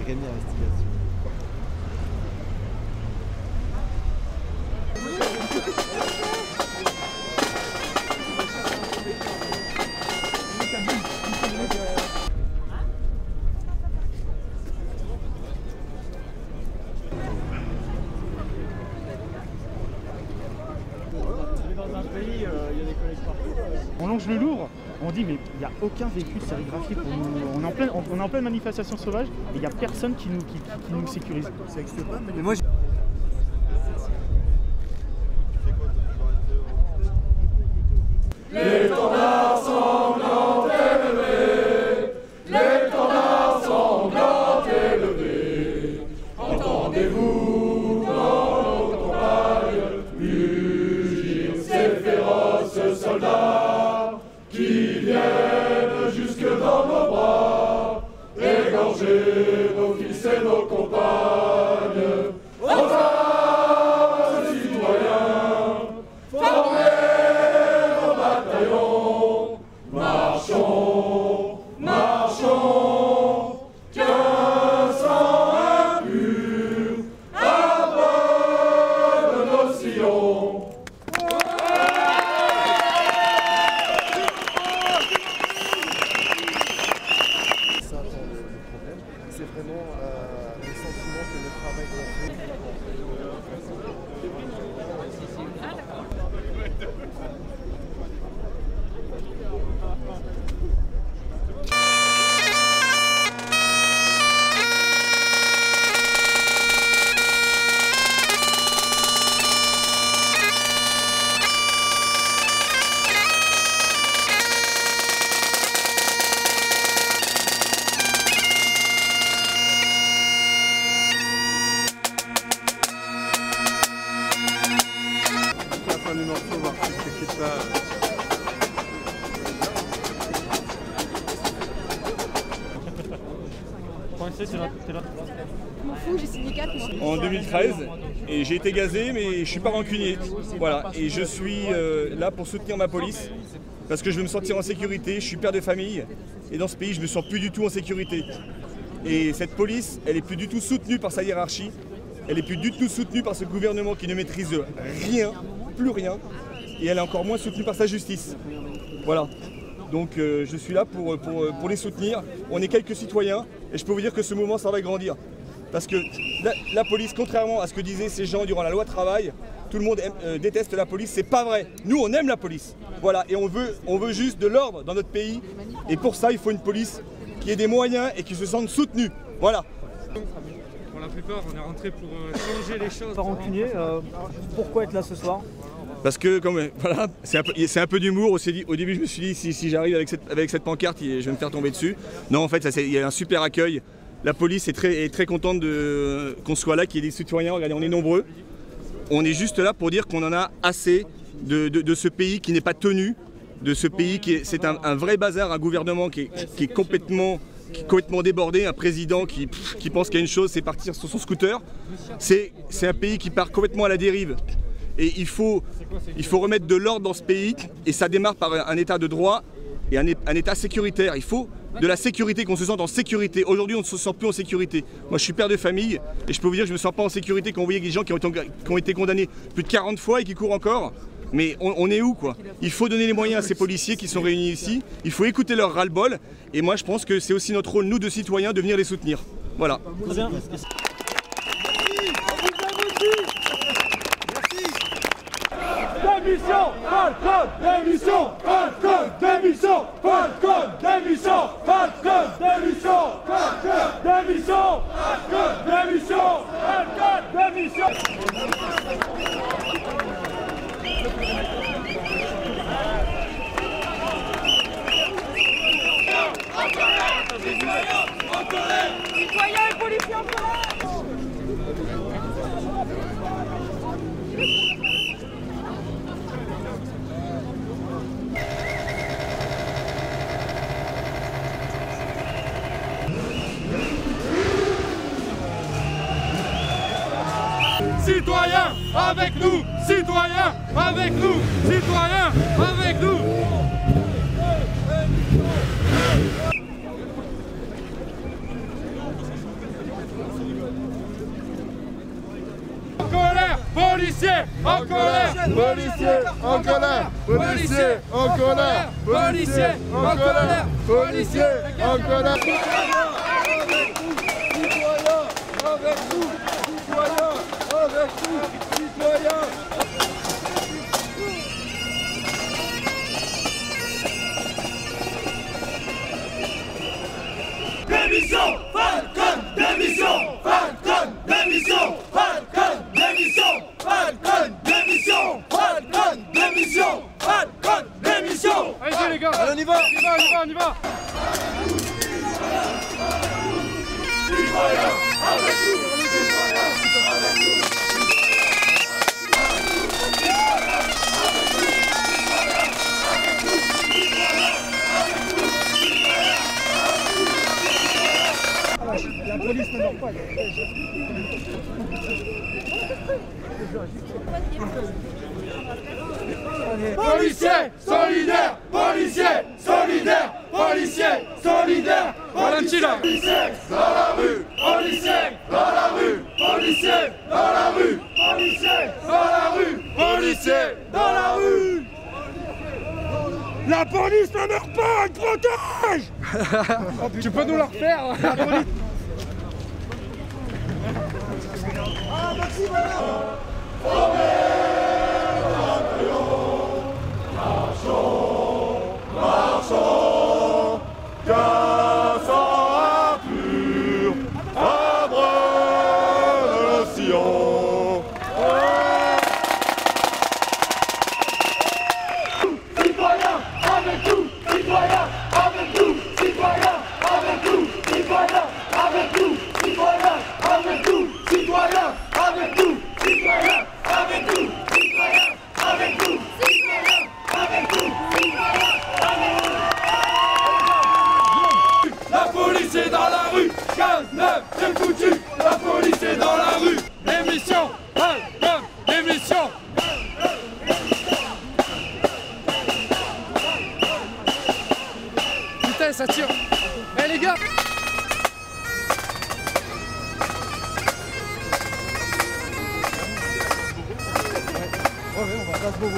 Gagner l'investigation. On longe le Louvre, on dit mais il n'y a aucun véhicule sérigraphié pour nous. On est en pleine manifestation sauvage et il n'y a personne qui nous sécurise. Ça n'existe pas, mais moi l'étendard sanglant élevé, l'étendard sanglant élevé, entendez-vous dans nos campagnes mugir ces féroces soldats qui viennent jusque dans nos bras, égorger nos fils et nos compagnes. Marchons, marchons, qu'un sang impur abonne nos sillons. Ça, le problème, c'est vraiment le sentiment que le travail qu'on fait. Le morceau, voir si c'est ça. M'en fous, j'ai signé 4 mois. En 2013, et j'ai été gazé, mais je suis pas rancunier. Voilà, et je suis là pour soutenir ma police, parce que je veux me sentir en sécurité. Je suis père de famille, et dans ce pays, je me sens plus du tout en sécurité. Et cette police, elle est plus du tout soutenue par sa hiérarchie. Elle est plus du tout soutenue par ce gouvernement qui ne maîtrise rien, plus rien, et elle est encore moins soutenue par sa justice. Voilà. Donc je suis là pour les soutenir. On est quelques citoyens et je peux vous dire que ce mouvement, ça va grandir. Parce que la police, contrairement à ce que disaient ces gens durant la loi travail, tout le monde déteste la police, c'est pas vrai. Nous, on aime la police. Voilà, et on veut juste de l'ordre dans notre pays. Et pour ça, il faut une police qui ait des moyens et qui se sente soutenue. Voilà. Pour la plupart, on est rentré pour changer les choses. Pas rancunier, pourquoi être là ce soir? Parce que voilà, c'est un peu d'humour. Au début, je me suis dit si j'arrive avec cette pancarte, je vais me faire tomber dessus. Non, en fait, il y a un super accueil. La police est très contente qu'on soit là, qu'il y ait des citoyens. Regardez, on est nombreux. On est juste là pour dire qu'on en a assez de ce pays qui n'est pas tenu, de ce pays c'est un vrai bazar, un gouvernement qui est complètement débordé, un président qui pense qu'il y a une chose, c'est partir sur son scooter. C'est un pays qui part complètement à la dérive. Et il faut remettre de l'ordre dans ce pays, et ça démarre par un état de droit et un état sécuritaire. Il faut de la sécurité, qu'on se sente en sécurité. Aujourd'hui, on ne se sent plus en sécurité. Moi, je suis père de famille, et je peux vous dire que je ne me sens pas en sécurité quand vous voyez des gens qui ont été condamnés plus de 40 fois et qui courent encore. Mais on est où, quoi? Il faut donner les moyens à ces policiers qui sont réunis ici, il faut écouter leur ras-le-bol, et moi je pense que c'est aussi notre rôle, nous de citoyens, de venir les soutenir. Voilà. Démission, Falcon, démission, Falcon, démission, Falcon, démission, Falcon, démission, Falcon, démission, Falcon, démission, Falcon, démission. Citoyens et policiers en colère! citoyens avec nous, citoyens avec nous, citoyens avec nous. En colère, policiers, en colère, Policiers en colère, policiers en colère, policiers en colère, policiers en colère. Avec nous, citoyens, avec nous, citoyens. Démission, Falcon, démission, Falcon, démission, Falcon, démission, Falcon, démission, Falcon, démission, Falcon, démission. Allez les gars, Allez, on y va, on y va. Citoyens, avec nous, citoyens, avec nous. La police ne dort pas. Policiers solidaires, policiers solidaires, policiers solidaires, Valentina. policiers dans la rue, policiers dans la rue, policiers dans la rue, policiers dans la rue, policiers dans la rue. La police ne meurt pas, elle protège. Tu peux nous la refaire? Marchons, qu'un sang impur abreuve le sillon. Citoyens avec nous, citoyens avec nous, citoyens avec nous, citoyens avec nous, citoyens avec nous, citoyens avec nous, citoyens avec nous, citoyens avec nous, citoyens avec nous, citoyens. La police est dans la rue, 15-9, c'est foutu. La police est dans la rue. Démission, Falcon, démission. Putain, ça tire. Eh les gars.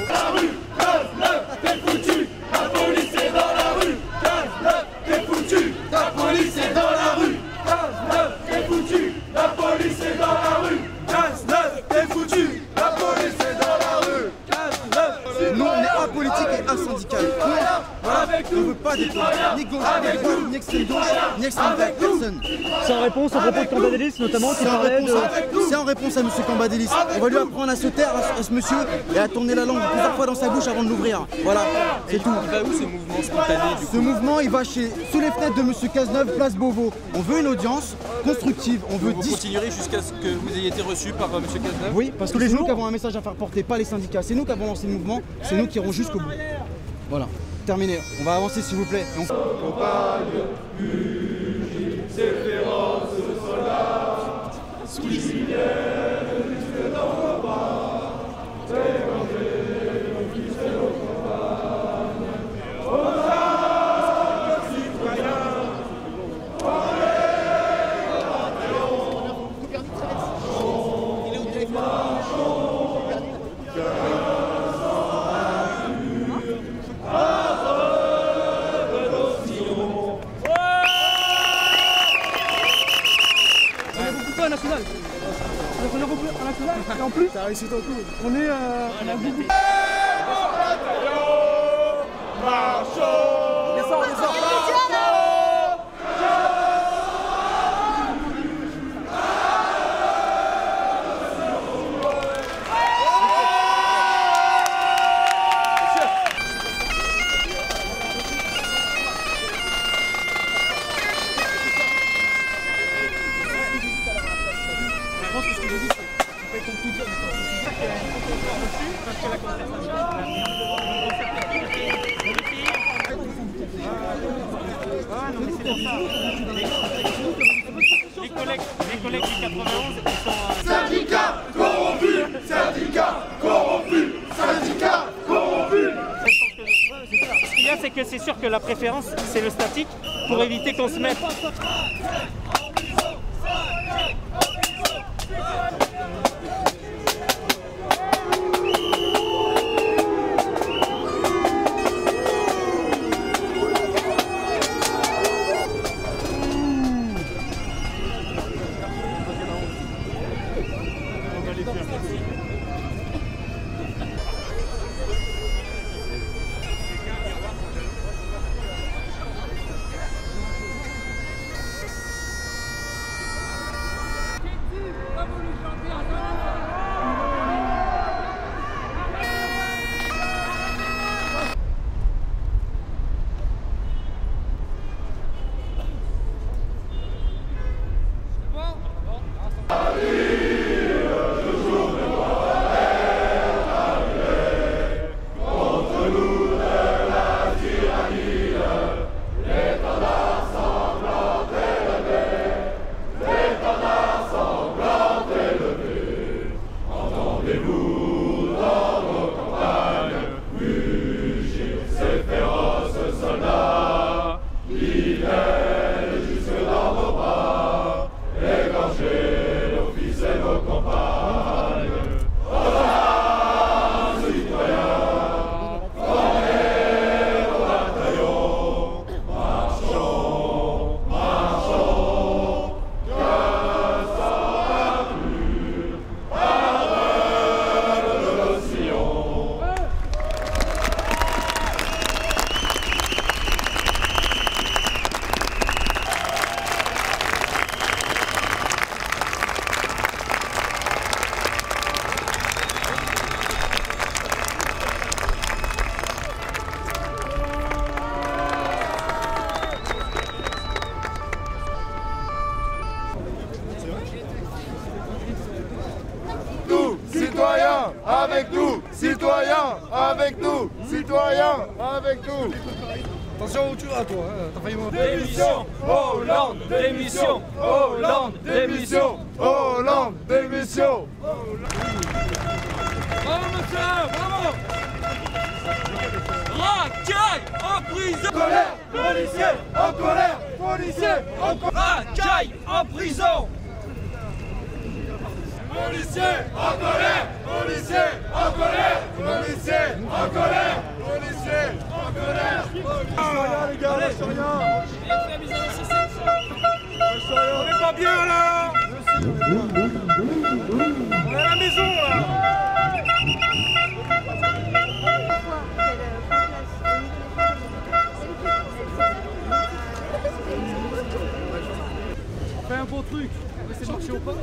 La rue, 15-9, t'es foutu. La police est dans la rue, 15-9, t'es foutu. La police est dans la rue, 15-9, t'es foutu. La police est dans la rue, 15-9, t'es foutu. La police est dans la rue, 15-9. Nous, on est apolitique et asyndical. Avec On ne veut pas des ni gauche, ni droite, ni extrême gauche, ni extrême droite, personne. C'est en réponse au propos de Cambadélis notamment qui parlait de... C'est en réponse à M. Cambadélis. On va lui apprendre à se taire à ce monsieur et à tourner la langue plusieurs fois dans sa bouche avant de l'ouvrir. Voilà, c'est tout. Il va où ce mouvement spontané du coup? Ce mouvement, il va sous les fenêtres de M. Cazeneuve, place Beauvau. On veut une audience constructive. On veut Vous continuerez jusqu'à ce que vous ayez été reçu par M. Cazeneuve? Oui, parce que c'est nous qui avons un message à faire porter, pas les syndicats. C'est nous qui avons lancé le mouvement, c'est nous qui irons jusqu'au bout. Voilà, terminé. On va avancer s'il vous plaît. Et on... Et en plus, ça a réussi ton coup. On est à Bibi. Je pense que ce que j'ai dit, c'est qu'on peut tout dire sur ce sujet. Parce que la conversation Les collègues du 91, ils sont... Syndicats corrompus. sûr que la préférence, c'est le statique pour éviter qu'on se mette. Citoyens, avec nous, citoyens, avec nous, citoyens, avec nous. Attention où tu vas, toi, hein. T'as failli mourir. Démission, Hollande, démission, Hollande, démission. Hollande, démission. Bravo monsieur, bravo. Racaille en prison. En colère, policiers, en colère, policiers, en colère. Racaille en prison. Policiers, en colère, policiers, en colère, policiers, en colère, policiers, en colère. Lâchez rien les gars, lâchez rien. On est pas bien là. On est à la maison là. On fait un bon truc. On va essayer de marcher au pas.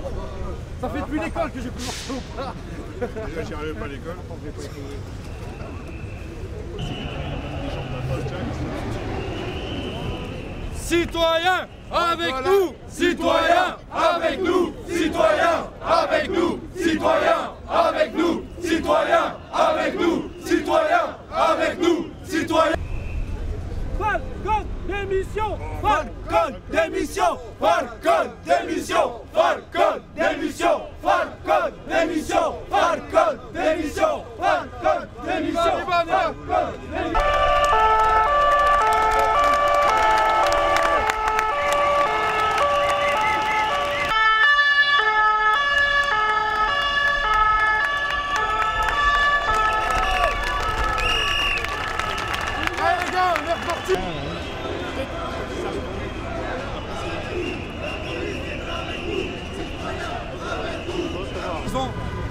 Ça fait depuis l'école que j'ai pu marcher au pas. Déjà, j'y arrivais pas à l'école. Citoyens, avec nous. Citoyens, avec nous. Citoyens, avec nous. Citoyens, avec nous. Citoyens, avec nous. Citoyens, avec nous. Citoyens. Falcon, démission. Falcon, démission. Falcon, démission. Falcon, démission. Falcon, démission. Falcon, démission. Falcon, démission. Falcon, démission.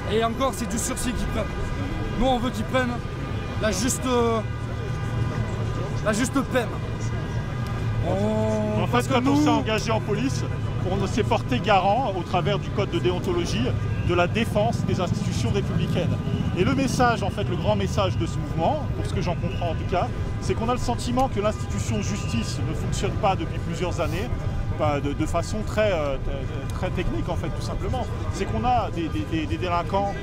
Et encore, c'est du sursis qu'ils prennent. Nous, on veut qu'ils prennent la juste peine. En fait, quand on s'est engagé en police, on s'est porté garant, au travers du code de déontologie, de la défense des institutions républicaines. Et le message, en fait, le grand message de ce mouvement, pour ce que j'en comprends en tout cas, c'est qu'on a le sentiment que l'institution justice ne fonctionne pas depuis plusieurs années, de façon très technique en fait, tout simplement. C'est qu'on a des délinquants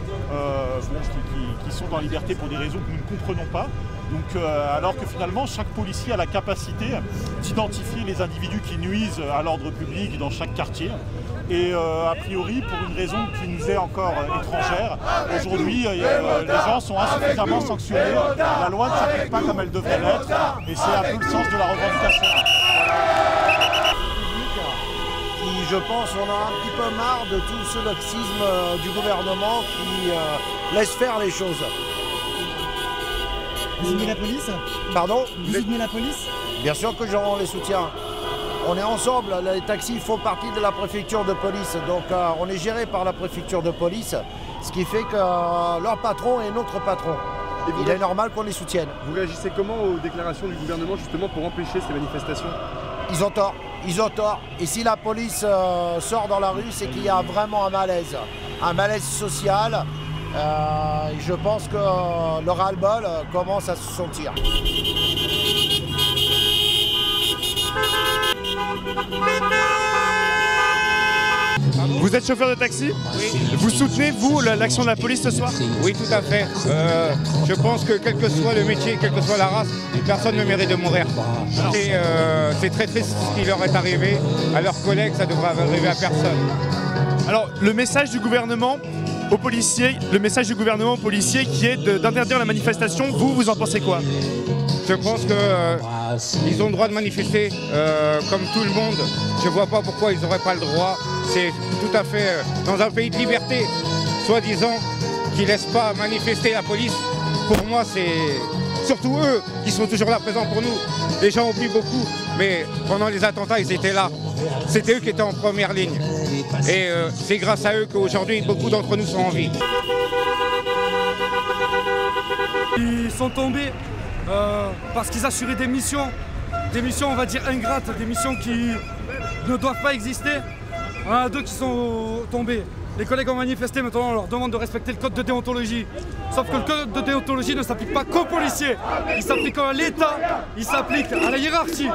qui sont en liberté pour des raisons que nous ne comprenons pas. Donc, alors que finalement, chaque policier a la capacité d'identifier les individus qui nuisent à l'ordre public dans chaque quartier. Et a priori, pour une raison qui nous est encore étrangère, aujourd'hui, les gens sont insuffisamment sanctionnés. La loi ne s'applique pas comme elle devrait l'être, et c'est un peu le sens de la revendication. Qui, je pense, on a un petit peu marre de tout ce laxisme du gouvernement qui laisse faire les choses. Vous soutenez la police? Pardon? Vous soutenez la police? Bien sûr que on les soutient. On est ensemble, les taxis font partie de la préfecture de police, donc on est géré par la préfecture de police, ce qui fait que leur patron est notre patron. Il est normal qu'on les soutienne. Vous réagissez comment aux déclarations du gouvernement justement pour empêcher ces manifestations? Ils ont tort, ils ont tort. Et si la police sort dans la rue, c'est qu'il y a vraiment un malaise social. Je pense que le ras-le-bol commence à se sentir. Vous êtes chauffeur de taxi? Oui. Vous soutenez, vous, l'action de la police ce soir? Oui, tout à fait. Je pense que quel que soit le métier, quelle que soit la race, personne ne mérite de mourir. C'est très triste ce qui leur est arrivé. À leurs collègues, ça devrait arriver à personne. Alors, le message du gouvernement aux policiers, qui est d'interdire la manifestation, vous en pensez quoi? Je pense qu'ils ont le droit de manifester comme tout le monde. Je ne vois pas pourquoi ils n'auraient pas le droit. C'est tout à fait dans un pays de liberté, soi-disant, qui ne laisse pas manifester la police. Pour moi, c'est surtout eux qui sont toujours là présents pour nous. Les gens oublient beaucoup, mais pendant les attentats, ils étaient là. C'était eux qui étaient en première ligne. Et c'est grâce à eux qu'aujourd'hui, beaucoup d'entre nous sont en vie. Ils sont tombés parce qu'ils assuraient des missions, on va dire ingrates, des missions qui ne doivent pas exister. On en a deux qui sont tombés. Les collègues ont manifesté, maintenant on leur demande de respecter le code de déontologie. Sauf que le code de déontologie ne s'applique pas qu'aux policiers. Il s'applique à l'État, il s'applique à la hiérarchie.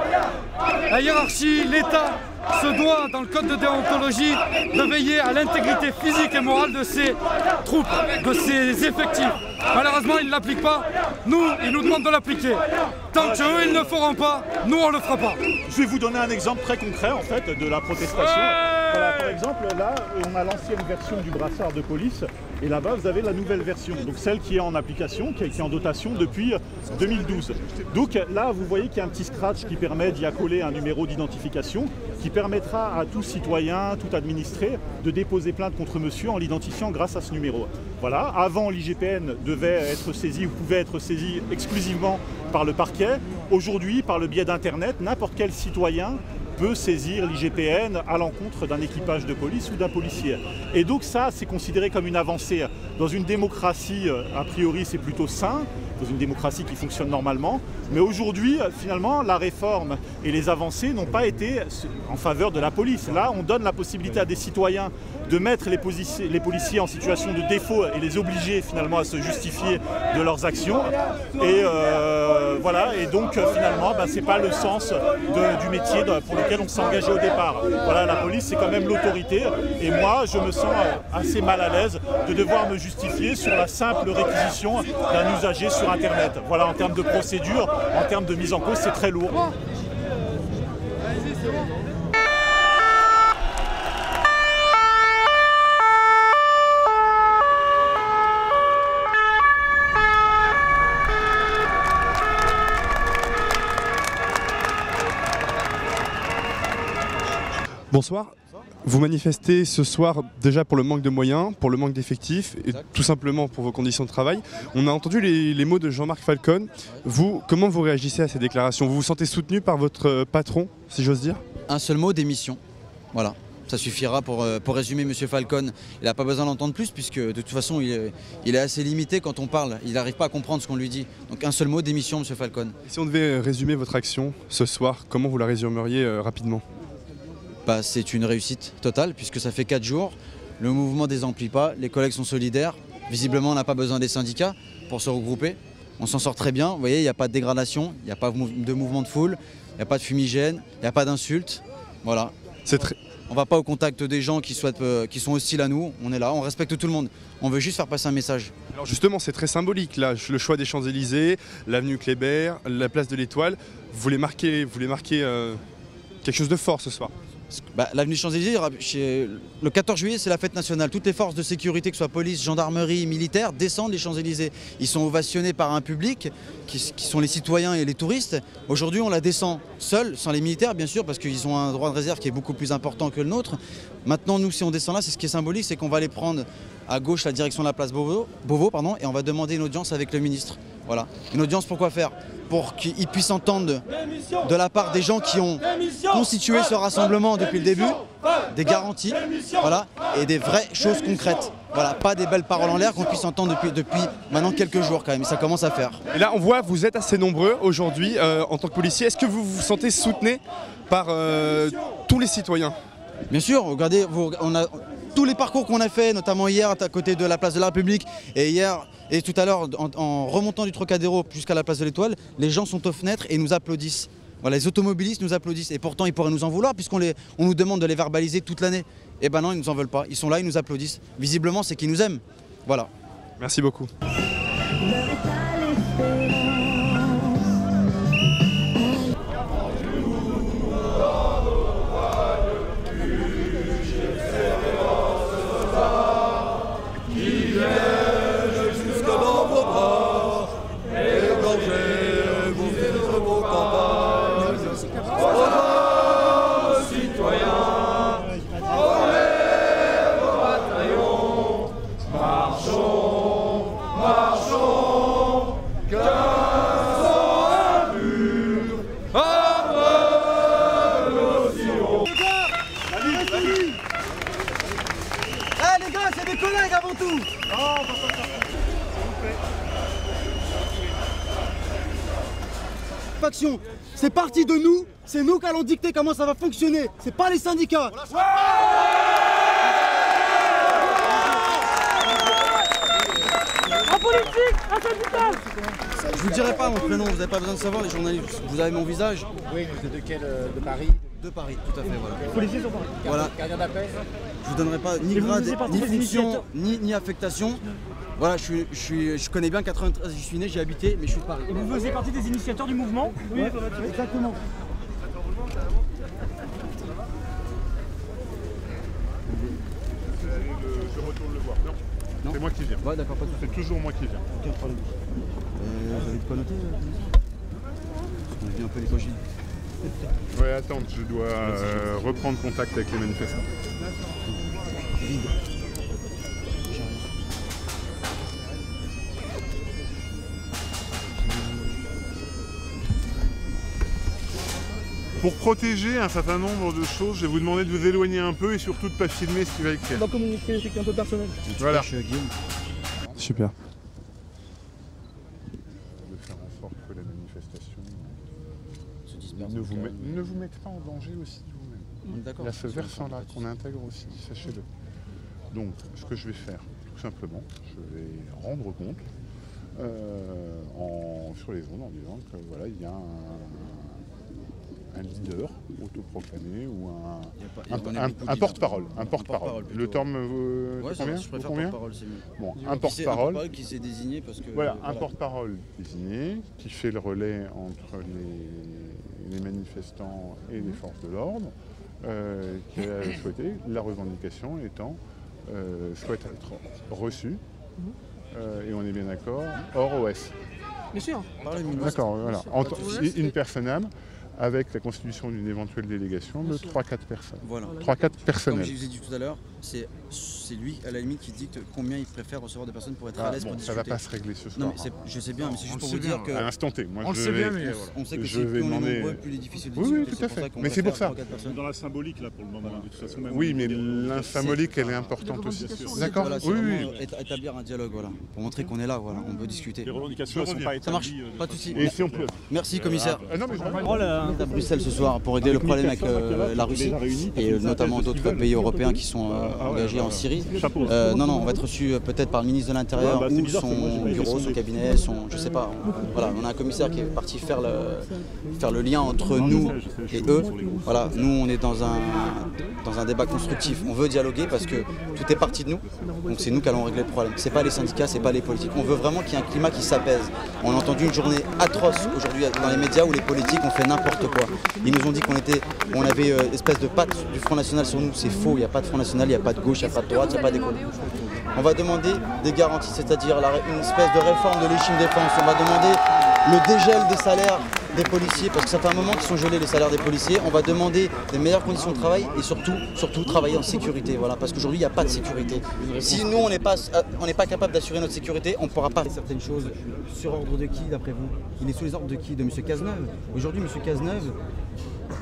La hiérarchie, l'État se doit, dans le code de déontologie, de veiller à l'intégrité physique et morale de ses troupes, de ses effectifs. Malheureusement, ils ne l'appliquent pas. Nous, ils nous demandent de l'appliquer. Tant qu'eux, ils ne le feront pas, nous, on ne le fera pas. Je vais vous donner un exemple très concret, en fait, de la protestation. Voilà, par exemple, là, on a l'ancienne version du brassard de police, et là-bas, vous avez la nouvelle version, donc celle qui est en application, qui est en dotation depuis 2012. Donc là, vous voyez qu'il y a un petit scratch qui permet d'y accoler un numéro d'identification, qui permettra à tout citoyen, tout administré, de déposer plainte contre monsieur en l'identifiant grâce à ce numéro. Voilà, avant, l'IGPN devait être saisi ou pouvait être saisi exclusivement par le parquet. Aujourd'hui, par le biais d'Internet, n'importe quel citoyen peut saisir l'IGPN à l'encontre d'un équipage de police ou d'un policier. Et donc ça, c'est considéré comme une avancée. Dans une démocratie, a priori, c'est plutôt sain, dans une démocratie qui fonctionne normalement. Mais aujourd'hui, finalement, la réforme et les avancées n'ont pas été en faveur de la police. Là, on donne la possibilité à des citoyens de mettre les policiers en situation de défaut et les obliger finalement à se justifier de leurs actions. Et voilà, et donc finalement, c'est pas le sens du métier pour lequel on s'est engagé au départ. Voilà, la police, c'est quand même l'autorité. Et moi, je me sens assez mal à l'aise de devoir me justifier sur la simple réquisition d'un usager sur Internet. Voilà, en termes de procédure, en termes de mise en cause, c'est très lourd. Bonsoir. Vous manifestez ce soir déjà pour le manque de moyens, pour le manque d'effectifs et tout simplement pour vos conditions de travail. On a entendu les mots de Jean-Marc Falcon. Vous, comment vous réagissez à ces déclarations? Vous vous sentez soutenu par votre patron, si j'ose dire? Un seul mot, démission. Voilà. Ça suffira pour résumer M. Falcon. Il n'a pas besoin d'entendre plus puisque de toute façon il est assez limité quand on parle. Il n'arrive pas à comprendre ce qu'on lui dit. Donc un seul mot, démission, M. Falcon. Et si on devait résumer votre action ce soir, comment vous la résumeriez rapidement? C'est une réussite totale puisque ça fait 4 jours. Le mouvement ne désemplit pas, les collègues sont solidaires. Visiblement, on n'a pas besoin des syndicats pour se regrouper. On s'en sort très bien. Vous voyez, il n'y a pas de dégradation, il n'y a pas de mouvement de foule, il n'y a pas de fumigène, il n'y a pas d'insultes. Voilà. On va pas au contact des gens qui sont hostiles à nous. On est là, on respecte tout le monde. On veut juste faire passer un message. Alors justement, c'est très symbolique là, le choix des Champs-Élysées, l'avenue Kléber, la place de l'Étoile. Vous voulez marquer quelque chose de fort ce soir. L'avenue Champs-Élysées, le 14 juillet, c'est la fête nationale. Toutes les forces de sécurité, que ce soit police, gendarmerie, militaire, descendent les Champs-Élysées. Ils sont ovationnés par un public qui sont les citoyens et les touristes. Aujourd'hui, on la descend seul, sans les militaires, bien sûr, parce qu'ils ont un droit de réserve qui est beaucoup plus important que le nôtre. Maintenant, nous, si on descend là, c'est ce qui est symbolique, c'est qu'on va aller prendre à gauche la direction de la place Beauvau, et on va demander une audience avec le ministre. Voilà. Une audience, pourquoi faire? Pour qu'ils puissent entendre de la part des gens qui ont constitué ce rassemblement depuis le début, des garanties, voilà, et des vraies choses concrètes. Voilà, pas des belles paroles en l'air qu'on puisse entendre depuis maintenant quelques jours quand même, ça commence à faire. Et là on voit, vous êtes assez nombreux aujourd'hui en tant que policier. Est-ce que vous vous sentez soutenu par tous les citoyens? Bien sûr, regardez, on a tous les parcours qu'on a fait, notamment hier à côté de la place de la République et tout à l'heure en remontant du Trocadéro jusqu'à la place de l'Étoile, les gens sont aux fenêtres et nous applaudissent. Voilà, les automobilistes nous applaudissent et pourtant ils pourraient nous en vouloir puisqu'on nous demande de les verbaliser toute l'année. Et ben non, ils nous en veulent pas. Ils sont là, ils nous applaudissent. Visiblement, c'est qu'ils nous aiment. Voilà. Merci beaucoup. Les gars, c'est des collègues avant tout. Faction, c'est parti de nous, c'est nous qui allons dicter comment ça va fonctionner, c'est pas les syndicats. En politique, un syndicat. Je vous dirai pas mon prénom, vous n'avez pas besoin de savoir, les journalistes. Vous avez mon visage. Oui, vous êtes de quel de Paris? De Paris, tout à fait, voilà. Policiers sont Paris. Voilà. Gardien d'appel? Je vous donnerai pas ni grade, ni fonction, ni affectation. Voilà, je connais bien 93, j'y suis né, j'ai habité, mais je suis de Paris. Et vous faisiez partie des initiateurs du mouvement? Oui, exactement. Je retourne le voir. Non, c'est moi qui viens. Ouais, d'accord, pas de souci. C'est toujours moi qui viens. Aucun problème. Vous avez de quoi noter On a vu un peu les cochines. Ouais, attends, je dois reprendre contact avec les manifestants. Pour protéger un certain nombre de choses, je vais vous demander de vous éloigner un peu et surtout de ne pas filmer ce qui va écrire. On va communiquer des trucs un peu personnels. Voilà. Super. De faire en sorte que la manifestation ne vous mette pas en danger aussi vous-même. D'accord. Il y a ce versant-là qu'on intègre aussi, sachez-le. Donc, ce que je vais faire, tout simplement, je vais rendre compte sur les ondes en disant que voilà, il y a un leader autoproclamé ou un porte-parole. Un porte-parole. Le terme ouais, convient? Je préfère porte-parole, c'est mieux. Bon, un porte-parole qui s'est désigné parce que... Voilà, un porte-parole désigné qui fait le relais entre les manifestants et les forces de l'ordre, qui a souhaité, la revendication étant, souhaite être reçue, et on est bien d'accord, hors OS. Bien sûr. D'accord, voilà. Une personne âme, avec la constitution d'une éventuelle délégation de 3-4 personnes. Voilà. 3-4 personnels. Comme je vous ai dit tout à l'heure, c'est lui, à la limite, qui dicte combien il préfère recevoir de personnes pour être à l'aise pour discuter. Ça ne va pas se régler ce soir. Non, mais je sais bien, mais c'est juste pour vous dire que... À l'instant T. Moi, on le sait bien, mais on sait que je plus vais on est demander... nombreux, plus il est difficile de discuter. Oui, tout à fait. Mais c'est pour ça. Dans la symbolique, là, pour le moment, de toute façon. Oui, mais la symbolique, elle est importante aussi. D'accord. Voilà, oui. Établir un dialogue, voilà, pour montrer qu'on est là, voilà, on peut discuter. Les revendications ne sont pas établies. Ça marche, pas de souci. Et si on peut... Merci, commissaire. On est à Bruxelles ce soir pour aider le problème avec la Russie et notamment d'autres pays européens qui sont engagés en Syrie. Chapeau. Non, on va être reçu peut-être par le ministre de l'Intérieur ou son bureau, son cabinet, je sais pas. Voilà, on a un commissaire qui est parti faire le lien entre nous et eux. Voilà, nous on est dans un débat constructif. On veut dialoguer parce que tout est parti de nous. Donc c'est nous qui allons régler le problème. C'est pas les syndicats, c'est pas les politiques. On veut vraiment qu'il y ait un climat qui s'apaise. On a entendu une journée atroce aujourd'hui dans les médias où les politiques ont fait n'importe quoi. Ils nous ont dit qu'on avait une espèce de patte du Front National sur nous. C'est faux, il n'y a pas de Front National, il n'y a pas de gauche, il n'y a pas de droite, il n'y a pas d'école. On va demander des garanties, c'est-à-dire une espèce de réforme de légitime défense. On va demander le dégel des salaires des policiers, parce que ça fait un moment qu'ils sont gelés les salaires des policiers. On va demander des meilleures conditions de travail et surtout travailler en sécurité. Voilà, parce qu'aujourd'hui il n'y a pas de sécurité. Si nous on n'est pas capable d'assurer notre sécurité, on ne pourra pas faire certaines choses. Sur ordre de qui d'après vous? Il est sous les ordres de qui? De M. Cazeneuve. Aujourd'hui M. Cazeneuve,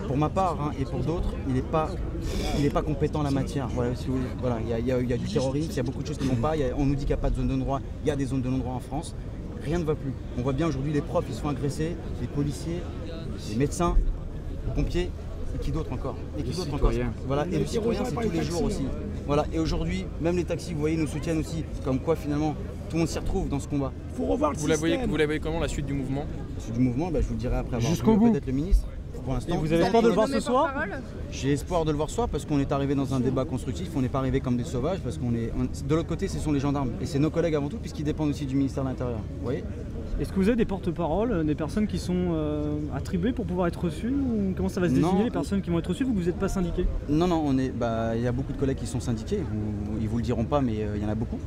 pour ma part et pour d'autres, il n'est pas compétent en la matière. Voilà, il y a du terrorisme, il y a beaucoup de choses qui ne vont pas. On nous dit qu'il n'y a pas de zone de non-droit, il y a des zones de non-droit en France. Rien ne va plus. On voit bien aujourd'hui les profs, ils se font agresser, les policiers, les médecins, les pompiers, et qui d'autre encore? Voilà, et les citoyens, c'est tous les jours aussi. Voilà, et aujourd'hui, même les taxis, vous voyez, nous soutiennent aussi. Comme quoi, finalement, tout le monde s'y retrouve dans ce combat. Il faut revoir le système. Vous la voyez comment, la suite du mouvement? La suite du mouvement, je vous le dirai après avoir vu peut-être le ministre. Pour l'instant, vous avez espoir de le voir ce soir? J'ai espoir de le voir ce soir parce qu'on est arrivé dans un débat constructif, on n'est pas arrivé comme des sauvages parce de l'autre côté ce sont les gendarmes et c'est nos collègues avant tout puisqu'ils dépendent aussi du ministère de l'Intérieur. Vous voyez? Est-ce que vous avez des porte-paroles, des personnes qui sont attribuées pour pouvoir être reçues ou comment ça va se désigner les personnes qui vont être reçues vu que vous n'êtes pas syndiqués? Non, il y a beaucoup de collègues qui sont syndiqués, ils vous le diront pas mais il y en a beaucoup,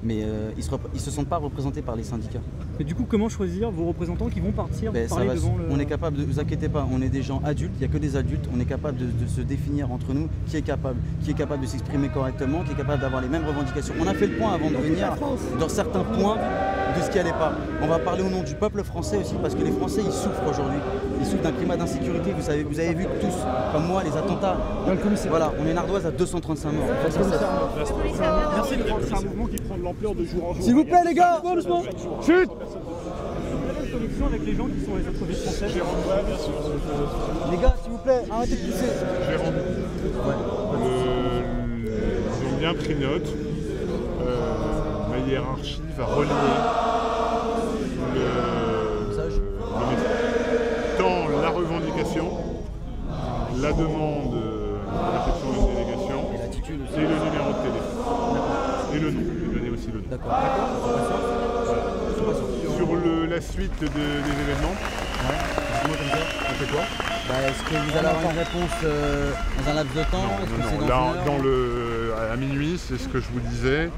mais ils se sentent pas représentés par les syndicats. Mais du coup comment choisir vos représentants qui vont partir parler devant le... On est capable, ne vous inquiétez pas, on est des gens adultes, il n'y a que des adultes, on est capable de se définir entre nous qui est capable de s'exprimer correctement, qui est capable d'avoir les mêmes revendications. On a fait le point avant de venir dans certains points de ce qui allait pas. On va parler au nom du peuple français aussi parce que les Français ils souffrent aujourd'hui. Ils souffrent d'un climat d'insécurité. Vous avez vu tous, comme moi, les attentats. Voilà, on est une ardoise à 235 morts. Merci. C'est un mouvement qui prend de l'ampleur de jour en jour. S'il vous plaît les gars, chut. Connexion avec les gens qui sont les autres villes françaises. Les gars, s'il vous plaît, arrêtez de pousser. J'ai rendu. Ils ont bien pris note. Ma hiérarchie va relayer tant la revendication, la demande de réception d'une délégation et le numéro de téléphone. Et le nom, je vais donner aussi le nom. D'accord. Sur la suite des événements, on fait quoi? Est-ce que vous allez avoir une réponse dans un laps de temps? Là, à minuit, c'est ce que je vous disais,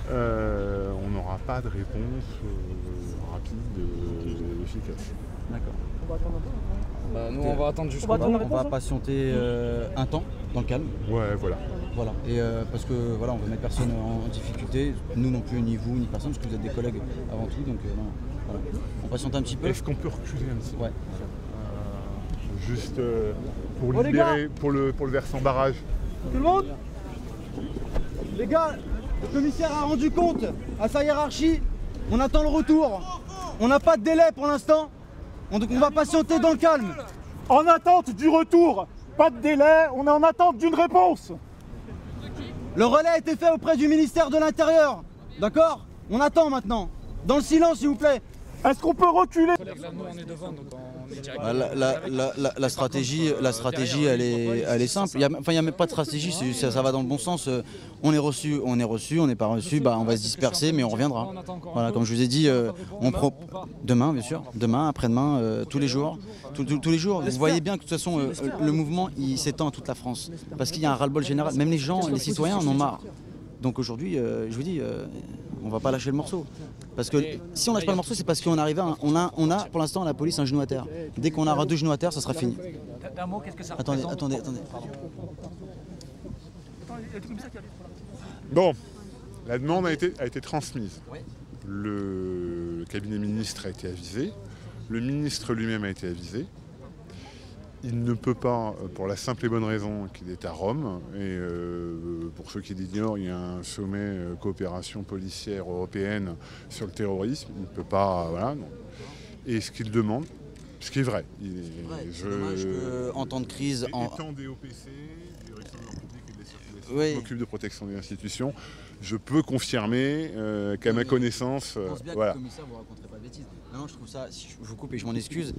on n'aura pas de réponse rapide et efficace. D'accord. On va attendre un peu. Nous, on va attendre jusqu'au bout. On va patienter un temps, dans le calme. Ouais, voilà. Voilà. Et parce que voilà, on veut mettre personne en difficulté, nous non plus, ni vous, ni personne, parce que vous êtes des collègues avant tout, donc voilà. On patiente un petit peu. Est-ce qu'on peut reculer un petit peu? Ouais. Juste pour libérer, pour le versant barrage. Tout le monde? Les gars, le commissaire a rendu compte à sa hiérarchie, on attend le retour. On n'a pas de délai pour l'instant, donc on va patienter dans le calme. En attente du retour, pas de délai, on est en attente d'une réponse. Le relais a été fait auprès du ministère de l'Intérieur, d'accord? On attend maintenant, dans le silence s'il vous plaît. Est-ce qu'on peut reculer? La stratégie, elle est simple. Il n'y a même pas de stratégie, ça va dans le bon sens. On est reçu, on n'est pas reçu, on va se disperser, mais on reviendra. Voilà, comme je vous ai dit, demain, bien sûr, demain, après-demain, tous les jours. Tous les jours. Vous voyez bien que de toute façon, le mouvement, il s'étend à toute la France. Parce qu'il y a un ras-le-bol général. Même les gens, les citoyens en ont marre. Donc aujourd'hui, je vous dis, on va pas lâcher le morceau. Parce que si on lâche pas le morceau, c'est parce qu'on arrive on a pour l'instant la police un genou à terre. Dès qu'on aura 2 genoux à terre, ça sera fini. Attendez. Bon, la demande a été transmise. Le cabinet ministre a été avisé. Le ministre lui-même a été avisé. Il ne peut pas, pour la simple et bonne raison qu'il est à Rome, et pour ceux qui l'ignorent, il y a un sommet coopération policière européenne sur le terrorisme, il ne peut pas, voilà. Non. Et ce qu'il demande, ce qui est vrai. C'est dommage qu'en temps de crise... Étant des OPC, direction de l'ordre public et de la circulation Oui. m'occupe de protection des institutions. Je peux confirmer qu'à ma connaissance, Je pense bien voilà. que le commissaire vous raconterait pas de bêtises. Non, je trouve ça, si je vous coupe et je m'en excuse,